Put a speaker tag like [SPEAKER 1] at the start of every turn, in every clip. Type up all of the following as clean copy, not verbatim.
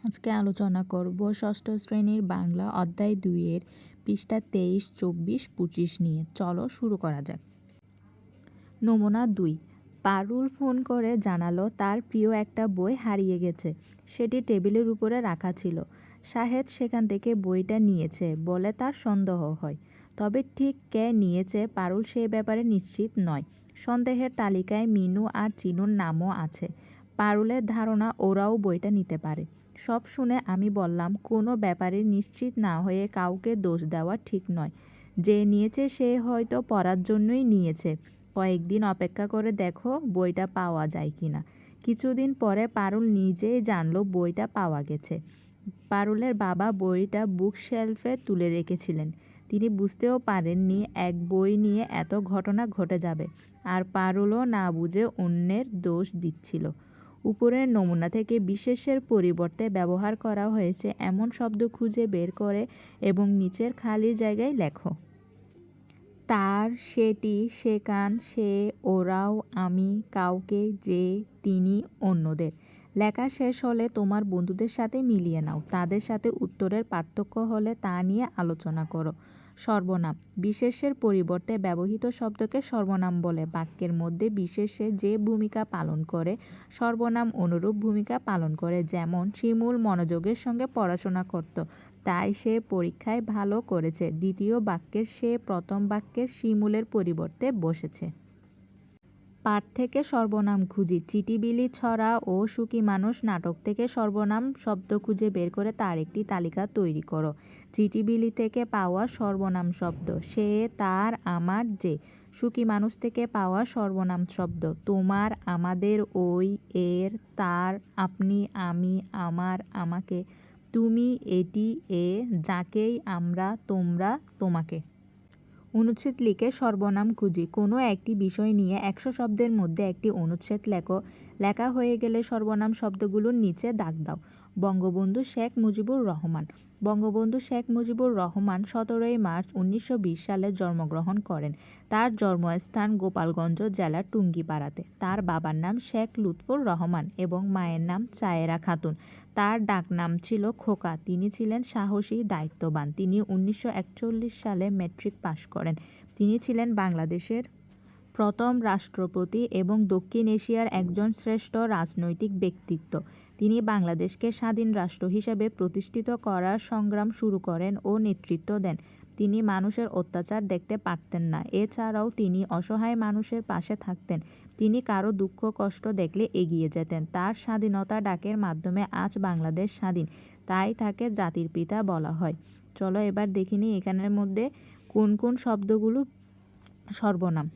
[SPEAKER 1] আজকে আলোচনা করব ষষ্ঠ শ্রেণীর বাংলা অধ্যায় 2-এর পৃষ্ঠা 23, 24, 25 নিয়ে। চলো শুরু করা যাক। নমুনা 2। পারুল ফোন করে জানালো তার প্রিয় একটা বই হারিয়ে গেছে। সেটি টেবিলের উপরে রাখা ছিল। শাহেদ সেখান থেকে বইটা নিয়েছে বলে তার সন্দেহ হয়। তবে ঠিক কে নিয়েছে পারুল সে ব্যাপারে নিশ্চিত নয়। সন্দেহের তালিকায় মিনু আর চিনুর নামও আছে। পারুলের ধারণা ওরাও বইটা নিতে পারে। সব শুনে আমি বললাম, কোনো ব্যাপারে নিশ্চিত না হয়ে কাউকে দোষ দেওয়া ঠিক নয়। যে নিয়েছে সে হয়তো পড়ার জন্যই নিয়েছে। কয়েকদিন অপেক্ষা করে দেখো বইটা পাওয়া যায় কি না। কিছুদিন পরে পারুল নিজেই জানলো বইটা পাওয়া গেছে। পারুলের বাবা বইটা বুক শেলফে তুলে রেখেছিলেন। তিনি বুঝতেও পারেননি এক বই নিয়ে এত ঘটনা ঘটে যাবে। আর পারুলও না বুঝে অন্যের দোষ দিচ্ছিল। উপরের নমুনা থেকে বিশেষের পরিবর্তে ব্যবহার করা হয়েছে এমন শব্দ খুঁজে বের করে এবং নিচের খালি জায়গায় লেখো। তার, সেটি, সেখান, সে, ওরাও, আমি, কাউকে, যে, তিনি, অন্যদের। লেখা শেষ হলে তোমার বন্ধুদের সাথে মিলিয়ে নাও। তাদের সাথে উত্তরের পার্থক্য হলে তা নিয়ে আলোচনা করো। সর্বনাম। বিশেষ্যের পরিবর্তে ব্যবহৃত শব্দকে সর্বনাম বলে। বাক্যের মধ্যে বিশেষ্যে যে ভূমিকা পালন করে সর্বনাম অনুরূপ ভূমিকা পালন করে। যেমন, শিমুল মনোযোগের সঙ্গে পড়াশোনা করত, তাই সে পরীক্ষায় ভালো করেছে। দ্বিতীয় বাক্যের সে প্রথম বাক্যের শিমুলের পরিবর্তে বসেছে। পাঠ থেকে সর্বনাম খুঁজি। চিটিবিলি, ছড়া ও সুখী মানুষ নাটক থেকে সর্বনাম শব্দ খুঁজে বের করে তার একটি তালিকা তৈরি করো। চিটিবিলি থেকে পাওয়া সর্বনাম শব্দ: সে, তার, আমার, যে। সুখী মানুষ থেকে পাওয়া সর্বনাম শব্দ: তোমার, আমাদের, ওই, এর, তার, আপনি, আমি, আমার, আমাকে, তুমি, এটি, এ, যাকেই, আমরা, তোমরা, তোমাকে। অনুচ্ছেদ লিখে সর্বনাম খুঁজি। কোনো একটি বিষয় নিয়ে 100 শব্দের মধ্যে একটি অনুচ্ছেদ লেখো। লেখা হয়ে গেলে সর্বনাম শব্দগুলোর নিচে দাগ দাও। বঙ্গবন্ধু শেখ মুজিবুর রহমান। বঙ্গবন্ধু শেখ মুজিবুর রহমান 17ই মার্চ 1920 সালে জন্মগ্রহণ করেন। তার জন্মস্থান গোপালগঞ্জ জেলার টুঙ্গিপাড়াতে। তার বাবার নাম শেখ লুৎফর রহমান এবং মায়ের নাম চায়েরা খাতুন। তার ডাকনাম ছিল খোকা। তিনি ছিলেন সাহসী, দায়িত্ববান। তিনি 1941 সালে ম্যাট্রিক পাশ করেন। তিনি ছিলেন বাংলাদেশের প্রথম রাষ্ট্রপতি এবং দক্ষিণ এশিয়ার একজন শ্রেষ্ঠ রাজনৈতিক ব্যক্তিত্ব। তিনি বাংলাদেশকে স্বাধীন রাষ্ট্র হিসেবে প্রতিষ্ঠিত করার সংগ্রাম শুরু করেন ও নেতৃত্ব দেন। তিনি মানুষের অত্যাচার দেখতে পারতেন না। এছাড়াও তিনি অসহায় মানুষের পাশে থাকতেন। তিনি কারো দুঃখ কষ্ট দেখলে এগিয়ে যেতেন। তার স্বাধীনতা ডাকের মাধ্যমে আজ বাংলাদেশ স্বাধীন। তাই তাকে জাতির পিতা বলা হয়। চলো এবার দেখি নিই এখানের মধ্যে কোন কোন শব্দগুলো সর্বনাম।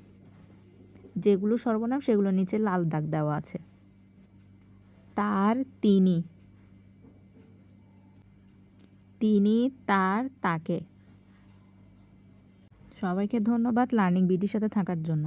[SPEAKER 1] যেগুলো সর্বনাম সেগুলো নিচে লাল দাগ দেওয়া আছে। তার, তিনি, তিনি, তার, তাকে। সবাইকে ধন্যবাদ লার্নিং বিডির সাথে থাকার জন্য।